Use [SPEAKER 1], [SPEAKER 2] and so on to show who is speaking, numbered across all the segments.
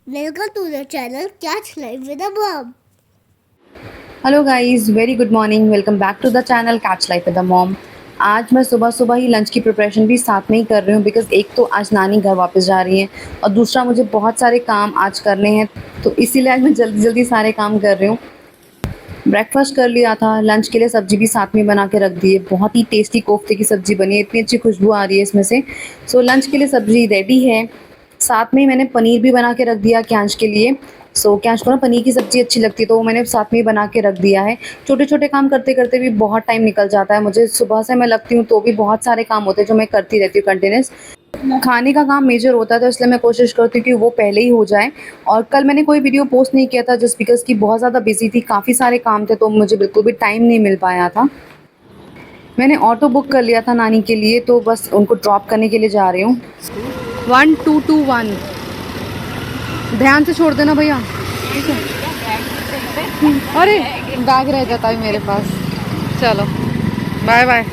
[SPEAKER 1] Welcome to the channel Catch Life with a Mom.
[SPEAKER 2] Hello guys, very good morning. Welcome back to the channel catch life with the mom. आज मैं सुबह सुबह ही lunch की preparation भी साथ में ही कर रही हूँ, बिकॉज़ एक तो आज नानी घर वापस जा रही है और दूसरा मुझे बहुत सारे काम आज करने हैं, तो इसीलिए आज मैं जल्दी जल्दी सारे काम कर रही हूँ। ब्रेकफास्ट कर लिया था, लंच के लिए सब्जी भी साथ में बना के रख दी है। बहुत ही टेस्टी कोफ्ते की सब्जी बनी है, इतनी अच्छी खुशबू आ रही है इसमें से। सो लंच के लिए सब्जी रेडी है। साथ में मैंने पनीर भी बना के रख दिया क्यांश के लिए। सो क्यांश को ना पनीर की सब्ज़ी अच्छी लगती है, तो वो मैंने साथ में ही बना के रख दिया है। छोटे-छोटे काम करते-करते भी बहुत टाइम निकल जाता है। मुझे सुबह से मैं लगती हूँ तो भी बहुत सारे काम होते हैं जो मैं करती रहती हूँ कंटिन्यूअस। खाने का काम मेजर होता है, तो इसलिए मैं कोशिश करती हूँ कि वो पहले ही हो जाए। और कल मैंने कोई वीडियो पोस्ट नहीं किया था जस्ट बिकॉज़ कि बहुत ज़्यादा बिज़ी थी, काफ़ी सारे काम थे, तो मुझे बिल्कुल भी टाइम नहीं मिल पाया था। मैंने ऑटो बुक कर लिया था नानी के लिए, तो बस उनको ड्रॉप करने के लिए जा रही हूँ। 1221 ध्यान से छोड़ देना भैया, ठीक है। अरे बैग रह जाता है मेरे पास। चलो बाय बाय।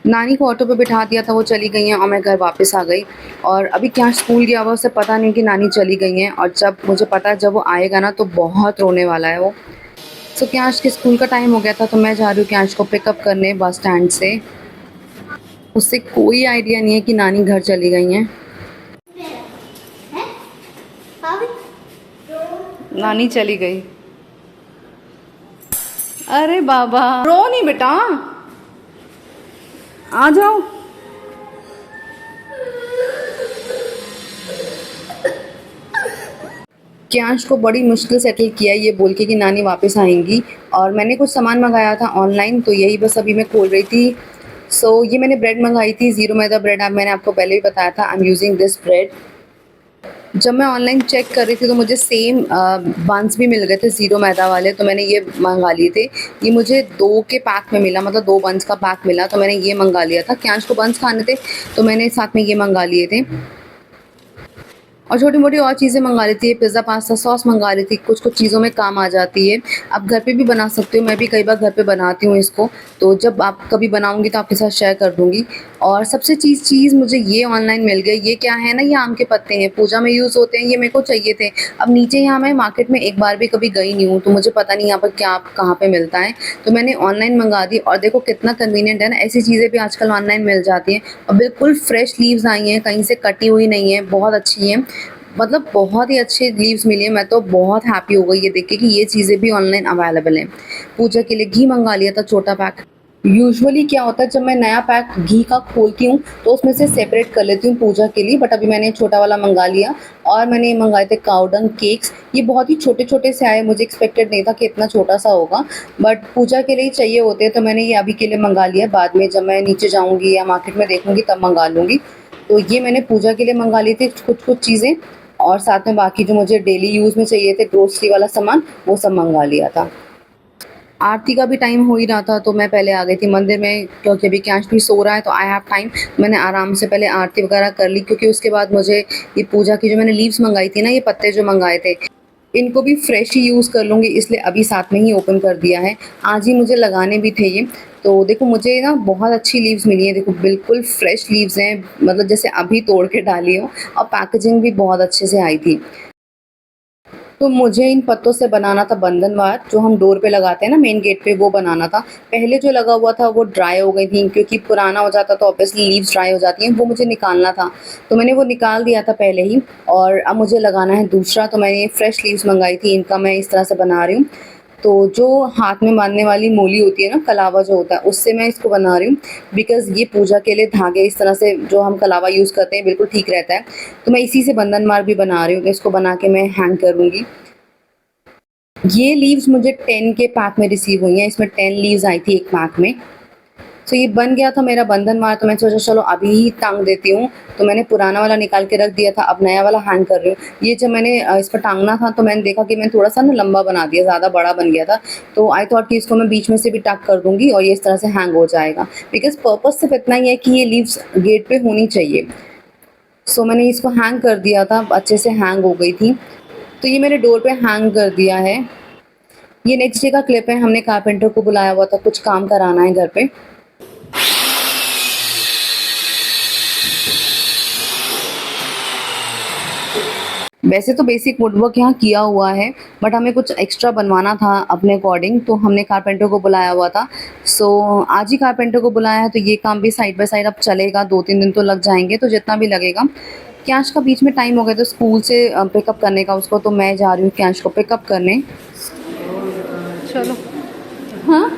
[SPEAKER 2] नानी को ऑटो पे बिठा दिया था, वो चली गई हैं और मैं घर वापस आ गई। और अभी क्या स्कूल गया हुआ, उसे पता नहीं कि नानी चली गई हैं, और जब मुझे पता है जब वो आएगा ना तो बहुत रोने वाला है वो। सो क्यांश के स्कूल का टाइम हो गया था, तो मैं जा रही हूँ क्यांश को पिकअप करने बस स्टैंड से। उससे कोई आइडिया नहीं है कि नानी घर चली गई हैं। नानी चली गई। अरे बाबा रो नहीं बेटा, आ जाओ। क्यांश को बड़ी मुश्किल सेटल किया ये बोल के कि नानी वापस आएंगी। और मैंने कुछ सामान मंगाया था ऑनलाइन, तो यही बस अभी मैं खोल रही थी। सो ये मैंने ब्रेड मंगाई थी, ज़ीरो मैदा ब्रेड। अब मैंने आपको पहले भी बताया था, I am using this bread. जब मैं ऑनलाइन चेक कर रही थी तो मुझे सेम बन्स भी मिल गए थे ज़ीरो मैदा वाले, तो मैंने ये मंगा लिए थे। ये मुझे 2 के पैक में मिला, मतलब 2 बन्स का पैक मिला, तो मैंने ये मंगा लिया था। क्यांश को बन्स खाने थे तो मैंने साथ में ये मंगा लिए थे। और छोटी-मोटी और चीज़ें मँगा लेती है, पिज़्ज़ा, पास्ता, सॉस मँगा लेती है, कुछ-कुछ चीज़ों में काम आ जाती है। आप घर पे भी बना सकते हो, मैं भी कई बार घर पे बनाती हूँ इसको, तो जब आप कभी बनाऊँगी तो आपके साथ शेयर कर दूँगी। और सबसे चीज़ मुझे ये ऑनलाइन मिल गई, ये क्या है ना, ये आम के पत्ते हैं, पूजा में यूज़ होते हैं, ये मेरे को चाहिए थे। अब नीचे यहाँ मैं मार्केट में एक बार भी कभी गई नहीं हूँ, तो मुझे पता नहीं यहाँ पर क्या कहाँ पे मिलता है, तो मैंने ऑनलाइन मँगा दी। और देखो कितना कन्वीनिएंट है ना, ऐसी चीज़ें भी आजकल ऑनलाइन मिल जाती हैं और बिल्कुल फ्रेश लीव्स आई हैं, कहीं से कटी हुई नहीं है, बहुत अच्छी हैं। मतलब बहुत ही अच्छे लीव्स मिली हैं, मैं तो बहुत हैप्पी हो गई ये देख के कि ये चीज़ें भी ऑनलाइन अवेलेबल हैं। पूजा के लिए घी मँगा लिया था छोटा पैक। यूजुअली क्या होता है, जब मैं नया पैक घी का खोलती हूँ तो उसमें से सेपरेट कर लेती हूँ पूजा के लिए, बट अभी मैंने छोटा वाला मँगा लिया। और मैंने ये मँगाए थे काऊ डंग केक्स, ये बहुत ही छोटे-छोटे से आए, मुझे एक्सपेक्टेड नहीं था कि इतना छोटा-सा होगा, बट पूजा के लिए ही चाहिए होते हैं, तो मैंने ये अभी के लिए मँगा लिया। बाद में जब मैं नीचे जाऊँगी या मार्केट में देखूँगी तब मँगा लूँगी। तो ये मैंने पूजा के लिए मँगा ली थी कुछ-कुछ चीज़ें, और साथ में बाकी जो मुझे डेली यूज़ में चाहिए थे ग्रोसरी वाला सामान, वो सब मँगा लिया था। आरती का भी टाइम हो ही रहा था, तो मैं पहले आ गई थी मंदिर में, क्योंकि अभी क्यांश भी सो रहा है तो आई हैव टाइम। मैंने आराम से पहले आरती वगैरह कर ली, क्योंकि उसके बाद मुझे ये पूजा की जो मैंने लीव्स मंगाई थी ना, ये पत्ते जो मंगाए थे, इनको भी फ्रेश ही यूज़ कर लूँगी, इसलिए अभी साथ में ही ओपन कर दिया है। आज ही मुझे लगाने भी थे ये। तो देखो मुझे ना बहुत अच्छी लीव्स मिली हैं, देखो बिल्कुल फ्रेश लीव्स हैं, मतलब जैसे अभी तोड़ के डाली हो, और पैकेजिंग भी बहुत अच्छे से आई थी। तो मुझे इन पत्तों से बनाना था बंधनवार, जो हम डोर पे लगाते हैं ना मेन गेट पे, वो बनाना था। पहले जो लगा हुआ था वो ड्राई हो गई थी, क्योंकि पुराना हो जाता तो ऑब्वियसली लीव्स ड्राई हो जाती हैं, वो मुझे निकालना था। तो मैंने वो निकाल दिया था पहले ही, और अब मुझे लगाना है दूसरा। तो मैंने फ्रेश लीव्स मँगाई थी, इनका मैं इस तरह से बना रही हूँ। तो जो हाथ में बाँधने वाली मोली होती है ना, कलावा जो होता है, उससे मैं इसको बना रही हूँ, बिकॉज़ ये पूजा के लिए धागे इस तरह से जो हम कलावा यूज़ करते हैं बिल्कुल ठीक रहता है। तो मैं इसी से बंधनवार भी बना रही हूँ, तो इसको बना के मैं हैंग करूँगी। ये लीव्स मुझे 10 के पैक में रिसीव हुई हैं, इसमें 10 लीव्स आई थी एक पैक में। सो ये बन गया था मेरा बंधनवार, तो मैंने सोचा चलो अभी ही टांग देती हूँ। तो मैंने पुराना वाला निकाल के रख दिया था, अब नया वाला हैंग कर रही हूँ। ये जब मैंने इस पर टांगना था तो मैंने देखा कि मैंने थोड़ा-सा ना लंबा बना दिया, ज़्यादा बड़ा बन गया था। तो आई थॉट कि इसको मैं बीच में से भी टक कर दूँगी और ये इस तरह से हैंग हो जाएगा। बिकॉज़ पर्पज़ सिर्फ़ इतना ही है कि ये लीव्स गेट पे होनी चाहिए। सो मैंने इसको हैंग कर दिया था, अच्छे से हैंग हो गई थी। तो ये मैंने डोर पे हैंग कर दिया है। ये नेक्स्ट डे का क्लिप है। हमने कारपेंटर को बुलाया हुआ था, कुछ काम कराना है घर पे। वैसे तो बेसिक वुडवर्क यहाँ किया हुआ है, बट हमें कुछ एक्स्ट्रा बनवाना था अपने अकॉर्डिंग, तो हमने कारपेंटर को बुलाया हुआ था। सो आज ही कारपेंटर को बुलाया है, तो ये काम भी साइड बाय साइड अब चलेगा। 2-3 दिन तो लग जाएंगे, तो जितना भी लगेगा। क्यांश का बीच में टाइम हो गया तो स्कूल से पिकअप करने का उसको, तो मैं जा रही हूँ क्यांश को पिकअप करने। चलो। हाँ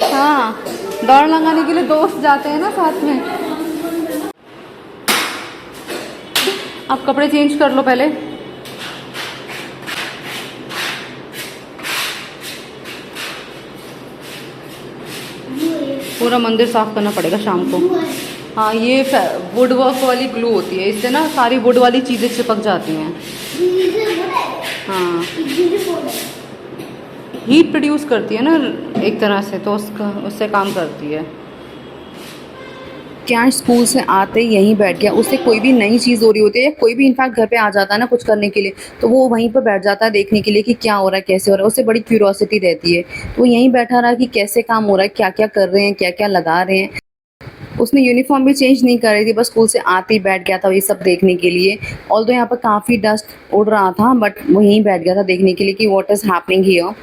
[SPEAKER 2] हाँ, दौड़ लगाने के लिए दोस्त जाते हैं ना साथ में। आप कपड़े चेंज कर लो पहले। पूरा मंदिर साफ करना पड़ेगा शाम को। हाँ, ये वुड वर्क वाली ग्लू होती है, इससे ना सारी वुड वाली चीज़ें चिपक जाती हैं। हाँ, हीट प्रोड्यूस करती है ना एक तरह से, तो उससे काम करती है। क्या स्कूल से आते ही यहीं बैठ गया। उससे कोई भी नई चीज़ हो रही होती है, या कोई भी इनफैक्ट घर पे आ जाता है ना कुछ करने के लिए, तो वो वहीं पर बैठ जाता है देखने के लिए कि क्या हो रहा है, कैसे हो रहा है। उससे बड़ी क्यूरियोसिटी रहती है, तो वो यहीं बैठा रहा कि कैसे काम हो रहा है, क्या क्या कर रहे हैं, क्या क्या लगा रहे हैं। उसने यूनिफॉर्म भी चेंज नहीं कर रही थी, बस स्कूल से आते ही बैठ गया था ये सब देखने के लिए। ऑल्दो यहाँ पर काफ़ी डस्ट उड़ रहा था, बट वो यहीं बैठ गया था देखने के लिए कि व्हाट इज़ हैपनिंग हियर।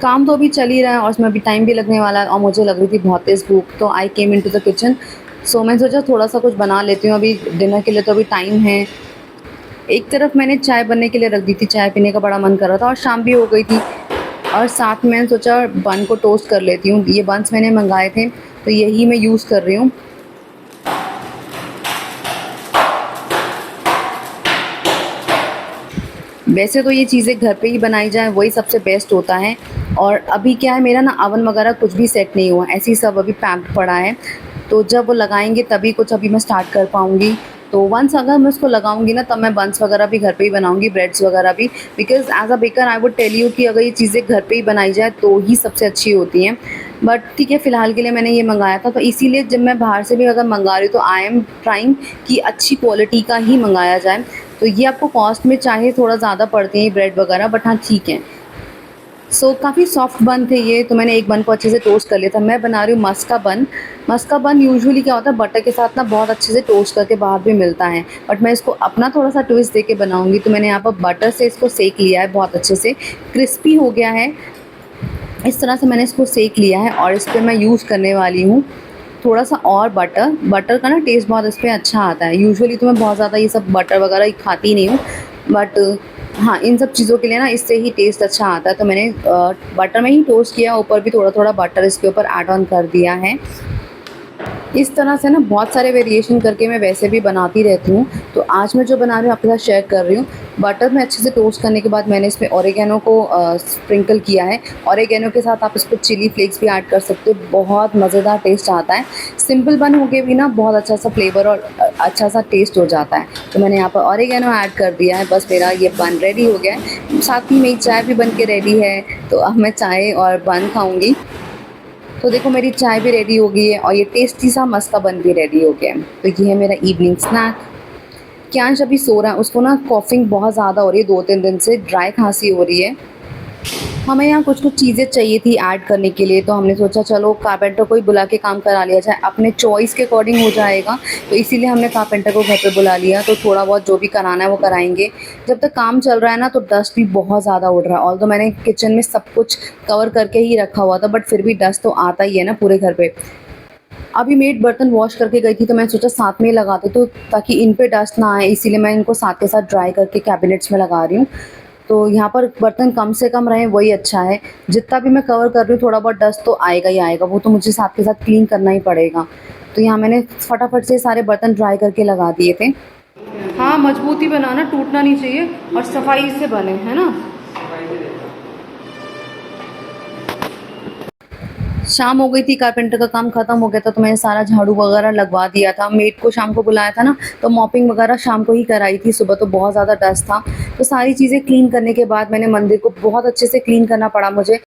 [SPEAKER 2] काम तो अभी चल ही रहा है और उसमें अभी टाइम भी लगने वाला है, और मुझे लग रही थी बहुत तेज़ भूख, तो आई केम इनटू द किचन। सो मैं सोचा थोड़ा सा कुछ बना लेती हूँ, अभी डिनर के लिए तो अभी टाइम है। एक तरफ मैंने चाय बनने के लिए रख दी थी, चाय पीने का बड़ा मन कर रहा था और शाम भी हो गई थी, और साथ में मैंने सोचा बन को टोस्ट कर लेती हूँ। ये बन्स मैंने मंगाए थे, तो यही मैं यूज़ कर रही हूँ। वैसे तो ये चीज़ें घर पे ही बनाई जाए वही सबसे बेस्ट होता है। और अभी क्या है, मेरा ना अवन वगैरह कुछ भी सेट नहीं हुआ, ऐसे ही सब अभी पैक्ड पड़ा है। तो जब वो लगाएंगे तभी कुछ अभी मैं स्टार्ट कर पाऊँगी। तो वंस अगर मैं उसको लगाऊंगी ना, तब मैं बन्स वगैरह भी घर पे ही बनाऊंगी, ब्रेड्स वगैरह भी। Because as a baker I would tell you कि अगर ये चीज़ें घर पे ही बनाई जाए तो ही सबसे अच्छी होती हैं। बट ठीक है, फ़िलहाल के लिए मैंने ये मंगाया था, तो इसीलिए जब मैं बाहर से भी अगर मंगा रही हूँ तो आई एम ट्राइंग कि अच्छी क्वालिटी का ही मंगाया जाए। तो ये आपको कॉस्ट में चाहे थोड़ा ज़्यादा पड़ते हैं ब्रेड वगैरह, बट हाँ ठीक है। सो काफ़ी सॉफ्ट बन थे ये, तो मैंने एक बन को अच्छे से टोस्ट कर लिया था। मैं बना रही हूँ मस्क का बन। मस्क का बन यूजुअली क्या होता है, बटर के साथ ना बहुत अच्छे से टोस्ट करके बाहर भी मिलता है, बट मैं इसको अपना थोड़ा सा ट्विस्ट दे के बनाऊँगी। तो मैंने यहाँ पर बटर से इसको सेक लिया है, बहुत अच्छे से क्रिस्पी हो गया है। इस तरह से मैंने इसको सेक लिया है, और इस पर मैं यूज़ करने वाली हूँ थोड़ा सा और बटर का ना टेस्ट बहुत इस पर अच्छा आता है। यूजुअली तो मैं बहुत ज़्यादा ये सब बटर वगैरह खाती नहीं हूँ, बट हाँ, इन सब चीज़ों के लिए ना इससे ही टेस्ट अच्छा आता है। तो मैंने बटर में ही टोस्ट किया, ऊपर भी थोड़ा थोड़ा बटर इसके ऊपर ऐड ऑन कर दिया है। इस तरह से ना बहुत सारे वेरिएशन करके मैं वैसे भी बनाती रहती हूँ। तो आज मैं जो बना रही हूँ आपके साथ शेयर कर रही हूँ। बटर में अच्छे से टोस्ट करने के बाद मैंने इसमें ऑरिगेनो को स्प्रिंकल किया है। ऑरिगेनो के साथ आप इस पर चिली फ्लेक्स भी ऐड कर सकते हो, बहुत मज़ेदार टेस्ट आता है। सिंपल बन हो के भी ना बहुत अच्छा सा फ्लेवर और अच्छा सा टेस्ट हो जाता है। तो मैंने यहाँ पर ऑरिगेनो ऐड कर दिया है। बस मेरा ये बन रेडी हो गया है, साथ ही मेरी चाय भी बन के रेडी है। तो अब मैं चाय और बन खाऊँगी। तो देखो मेरी चाय भी रेडी हो गई है, और ये टेस्टी सा मस्का बन भी रेडी हो गया है। तो ये है मेरा इवनिंग स्नैक। क्यांश अभी सो रहा है, उसको ना कॉफिंग बहुत ज़्यादा हो रही है, 2-3 दिन से ड्राई खांसी हो रही है। हमें यहाँ कुछ कुछ चीज़ें चाहिए थी ऐड करने के लिए, तो हमने सोचा चलो कारपेंटर को ही बुला के काम करा लिया जाए, अपने चॉइस के अकॉर्डिंग हो जाएगा। तो इसीलिए हमने कारपेंटर को घर पे बुला लिया। तो थोड़ा बहुत जो भी कराना है वो कराएंगे। जब तक काम चल रहा है ना, तो डस्ट भी बहुत ज़्यादा उड़ रहा है। ऑल्दो मैंने किचन में सब कुछ कवर करके ही रखा हुआ था, बट फिर भी डस्ट तो आता ही है ना पूरे घर पे। अभी मेड बर्तन वॉश करके गई थी, तो मैंने सोचा साथ में ही लगा दो, तो ताकि इन पे डस्ट ना आए, इसीलिए मैं इनको साथ के साथ ड्राई करके कैबिनेट्स में लगा रही हूँ। तो यहाँ पर बर्तन कम से कम रहें वही अच्छा है। जितना भी मैं कवर कर रही हूँ, थोड़ा बहुत डस्ट तो आएगा ही आएगा, वो तो मुझे साथ के साथ क्लीन करना ही पड़ेगा। तो यहाँ मैंने फटाफट से सारे बर्तन ड्राई करके लगा दिए थे। हाँ, मजबूती बनाना, टूटना नहीं चाहिए, और सफाई से बने, है ना। शाम हो गई थी, कारपेंटर का काम खत्म हो गया था, तो मैंने सारा झाड़ू वगैरह लगवा दिया था। मेड को शाम को बुलाया था ना, तो मॉपिंग वगैरह शाम को ही कराई थी। सुबह तो बहुत ज़्यादा डस्ट था। तो सारी चीज़ें क्लीन करने के बाद मैंने मंदिर को बहुत अच्छे से क्लीन करना पड़ा मुझे।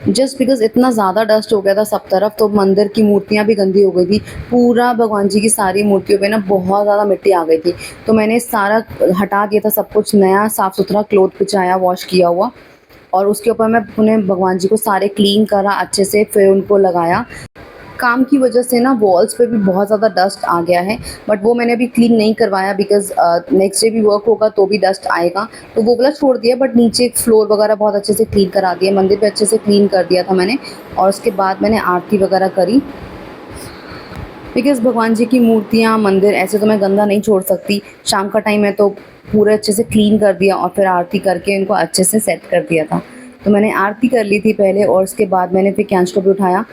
[SPEAKER 2] जस्ट बिकॉज इतना ज़्यादा डस्ट हो गया था सब तरफ, तो मंदिर की मूर्तियाँ भी गंदी हो गई थी। पूरा भगवान जी की सारी मूर्तियों पे ना बहुत ज़्यादा मिट्टी आ गई थी। तो मैंने सारा हटा दिया था, सब कुछ नया साफ़ सुथरा क्लोथ बिछाया वॉश किया हुआ, और उसके ऊपर मैं उन्हें भगवान जी को सारे क्लीन करा अच्छे से, फिर उनको लगाया। काम की वजह से ना वॉल्स पे भी बहुत ज़्यादा डस्ट आ गया है, बट वो मैंने अभी क्लीन नहीं करवाया बिकॉज़ नेक्स्ट डे भी वर्क होगा तो भी डस्ट आएगा, तो वो वाला छोड़ दिया। बट नीचे फ्लोर वगैरह बहुत अच्छे से क्लीन करा दिया, मंदिर पे अच्छे से क्लीन कर दिया था मैंने, और उसके बाद मैंने आरती वगैरह करी। बिकॉज़ भगवान जी की मूर्तियाँ, मंदिर ऐसे तो मैं गंदा नहीं छोड़ सकती। शाम का टाइम है तो पूरे अच्छे से क्लीन कर दिया और फिर आरती करके इनको अच्छे से सेट कर दिया था। तो मैंने आरती कर ली थी पहले, और उसके बाद मैंने फिर कैंच को भी उठाया।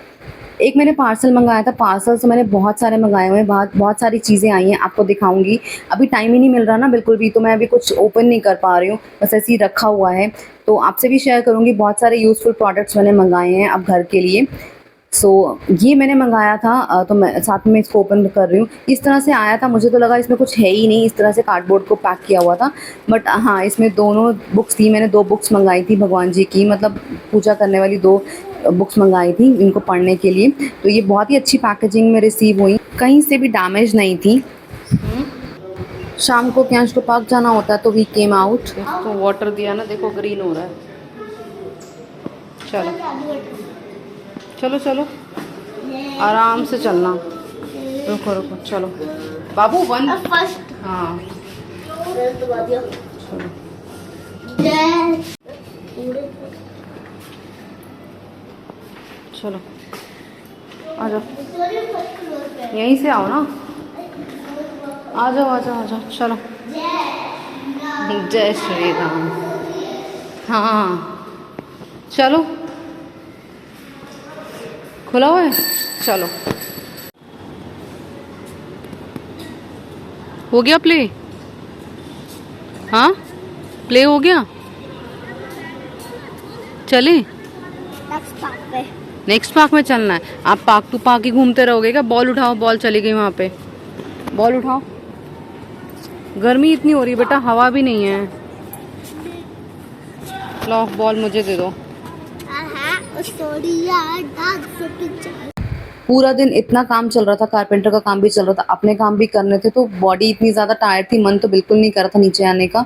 [SPEAKER 2] एक मैंने पार्सल मंगाया था, पार्सल तो मैंने बहुत सारे मंगाए हुए हैं, बहुत सारी चीज़ें आई हैं, आपको दिखाऊंगी। अभी टाइम ही नहीं मिल रहा ना बिल्कुल भी, तो मैं अभी कुछ ओपन नहीं कर पा रही हूँ, बस ऐसे ही रखा हुआ है। तो आपसे भी शेयर करूँगी, बहुत सारे यूज़फुल प्रोडक्ट्स मैंने मंगाए हैं अब घर के लिए। सो ये मैंने मंगाया था, तो मैं साथ में इसको ओपन कर रही हूँ। इस तरह से आया था, मुझे तो लगा इसमें कुछ है ही नहीं, इस तरह से कार्डबोर्ड को पैक किया हुआ था। बट हाँ, इसमें दोनों बुक्स थी, मैंने 2 बुक्स मंगाई थी भगवान जी की, मतलब पूजा करने वाली 2 बुक्स मंगाई थी इनको पढ़ने के लिए। तो ये बहुत ही अच्छी पैकेजिंग में रिसीव हुई, कहीं से भी डैमेज नहीं थी। शाम को कैंश को पार्क जाना होता है तो वी केम आउट। तो वाटर दिया ना, देखो ग्रीन हो रहा है। चलो चलो चलो, आराम से चलना, रुको रुको, चलो बाबू 1
[SPEAKER 1] फर्स्ट
[SPEAKER 2] हाँ चलो। चलो आ जाओ, यहीं से आओ ना, आ जाओ आ जाओ आ जाओ, चलो। जय श्री राम। हाँ चलो, खुला हुआ है, चलो। हो गया प्ले? हाँ प्ले हो गया, चले नेक्स्ट पार्क में चलना है। आप पार्क टू पार्क ही घूमते रहोगे क्या? बॉल उठाओ, बॉल चली गई वहाँ पे, बॉल उठाओ। गर्मी इतनी हो रही है बेटा, हवा भी नहीं है। लो बॉल मुझे दे दो। पूरा दिन इतना काम चल रहा था, कारपेंटर का काम भी चल रहा था, अपने काम भी करने थे, तो बॉडी इतनी ज़्यादा टायर्ड थी, मन तो बिल्कुल नहीं कर रहा था नीचे आने का।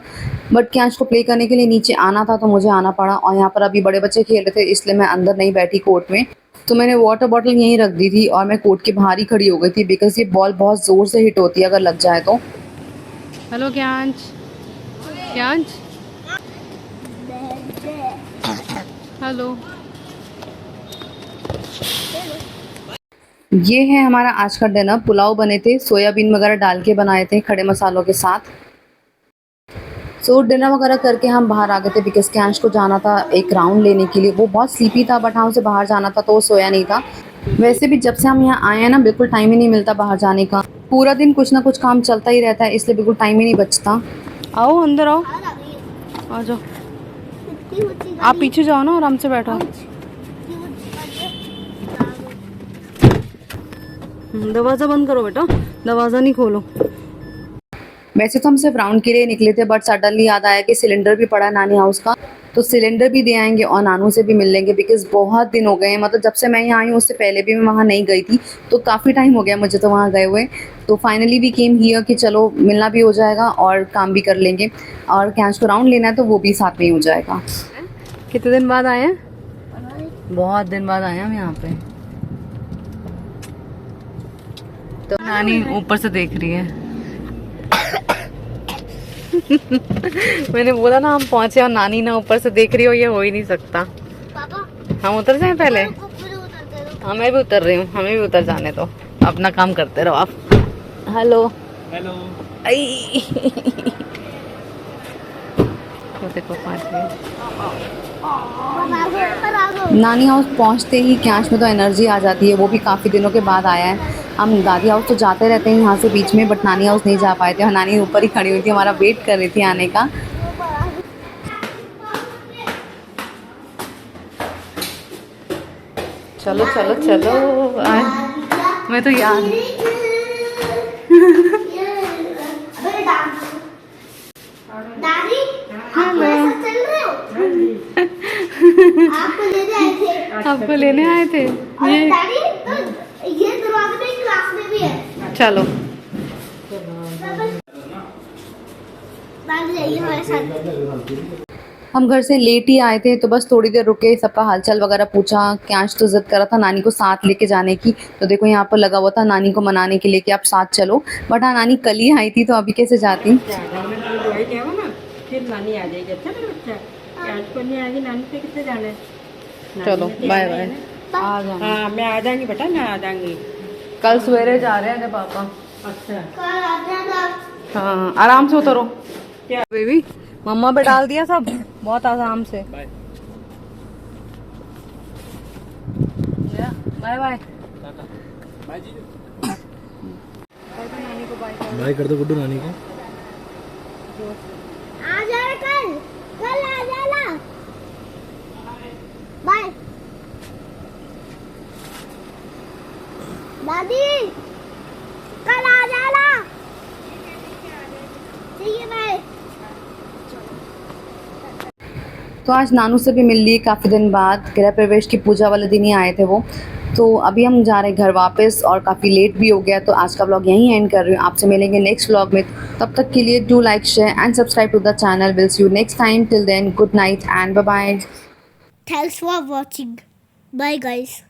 [SPEAKER 2] बट कैंच को प्ले करने के लिए नीचे आना था तो मुझे आना पड़ा, और यहाँ पर अभी बड़े बच्चे खेल रहे थे इसलिए मैं अंदर नहीं बैठी कोर्ट में। तो मैंने वाटर बॉटल यहीं रख दी थी और मैं कोर्ट के बाहर ही खड़ी हो गई थी, बिकॉज ये बॉल बहुत ज़ोर से हिट होती है अगर लग जाए तो। हेलो कैंच, कैंच हेलो। ये है हमारा आज का डिनर। पुलाव बने थे, सोयाबीन वगैरह डाल के बनाए थे खड़े मसालों के साथ। सो डिनर वगैरह करके हम बाहर आ गए थे बिकॉज कैंच को जाना था एक राउंड लेने के लिए। वो बहुत स्लीपी था, बट हाँ उसे बाहर जाना था तो वो सोया नहीं था। वैसे भी जब से हम यहाँ आए हैं ना, बिल्कुल टाइम ही नहीं मिलता बाहर जाने का। पूरा दिन कुछ ना कुछ काम चलता ही रहता है, इसलिए बिल्कुल टाइम ही नहीं बचता। आओ अंदर आओ, आ जाओ। आप पीछे जाओ ना, आराम से बैठो। दरवाज़ा बंद करो बेटा, दरवाज़ा नहीं खोलो। वैसे तो हम सिर्फ राउंड के लिए निकले थे, बट सडनली याद आया कि सिलेंडर भी पड़ा है नानी हाउस का, तो सिलेंडर भी दे आएंगे और नानू से भी मिल लेंगे। बिकॉज बहुत दिन हो गए हैं, मतलब जब से मैं यहाँ आई हूँ उससे पहले भी मैं वहाँ नहीं गई थी, तो काफ़ी टाइम हो गया मुझे तो वहाँ गए हुए। तो फाइनली वी केम हियर कि चलो मिलना भी हो जाएगा और काम भी कर लेंगे, और कैंच को राउंड लेना है तो वो भी साथ में ही हो जाएगा। कितने दिन बाद आए हैं? बहुत दिन बाद आए हम यहाँ पे। तो नानी ऊपर से देख रही है। मैंने बोला ना हम पहुंचे और नानी ना ऊपर से देख रही हो, ये हो ही नहीं सकता। पापा हम उतर जाएं पहले? हाँ मैं भी उतर रही हूँ, हमें भी उतर जाने दो, अपना काम करते रहो आप। Hello hello. देखो नानी हाउस पहुंचते ही कैंच में तो एनर्जी आ जाती है, वो भी काफ़ी दिनों के बाद आया है। हम दादी हाउस तो जाते रहते हैं यहाँ से बीच में, बट नानी हाउस नहीं जा पाए थे, और नानी ऊपर ही खड़ी हुई थी, हमारा वेट कर रही थी आने का। चलो चलो चलो, मैं तो याद
[SPEAKER 1] आपको लेने आए थे।
[SPEAKER 3] आपको लेने आए थे
[SPEAKER 1] और
[SPEAKER 3] ये।
[SPEAKER 1] डैडी तो ये दरवाजे में क्लास में भी है।
[SPEAKER 3] चलो
[SPEAKER 1] दादी जाइए हमारे साथ।
[SPEAKER 2] हम घर से लेट ही आए थे तो बस थोड़ी देर रुके, सबका हालचाल वगैरह पूछा। क्यांश तो जिद कर रहा था नानी को साथ लेके जाने की, तो देखो यहाँ पर लगा हुआ था नानी को मनाने के लिए कि आप साथ चलो। बट हाँ, नानी कल ही आई थी तो अभी कैसे जाती।
[SPEAKER 4] दवाई जाओ ना, फिर नानी आ जाएगी। अच्छा मेरा बच्चा, आज को नहीं आएगी नानी से किससे जाना है? नानी
[SPEAKER 3] चलो
[SPEAKER 4] ने तो
[SPEAKER 3] बाय
[SPEAKER 4] जाना है
[SPEAKER 3] बाय।
[SPEAKER 4] ना।
[SPEAKER 3] आ जाना।
[SPEAKER 4] हाँ मैं आ जाऊंगी बेटा, मैं आ जाऊंगी।
[SPEAKER 3] कल सवेरे जा रहे हैं पापा।
[SPEAKER 4] अच्छा
[SPEAKER 1] कल आ जाना।
[SPEAKER 3] हाँ आराम से उतरो। क्या बेबी, मम्मा पे डाल दिया सब बहुत आराम से। Bye bye.
[SPEAKER 5] बाय कर दो गुड्डू नानी को।
[SPEAKER 1] आ जाना कल आ जाना। बाय दादी, कल आ जाना। ठीक है बाय।
[SPEAKER 2] तो आज नानू से भी मिल लिए काफ़ी दिन बाद, गृह प्रवेश की पूजा वाले दिन ही आए थे वो। तो अभी हम जा रहे हैं घर वापस और काफ़ी लेट भी हो गया, तो आज का व्लॉग यहीं एंड कर रही हूँ। आपसे मिलेंगे नेक्स्ट व्लॉग में, तब तक के लिए do like share and subscribe to the channel. Will see you next time, till then good night and bye bye.
[SPEAKER 1] Thanks for watching. Bye guys.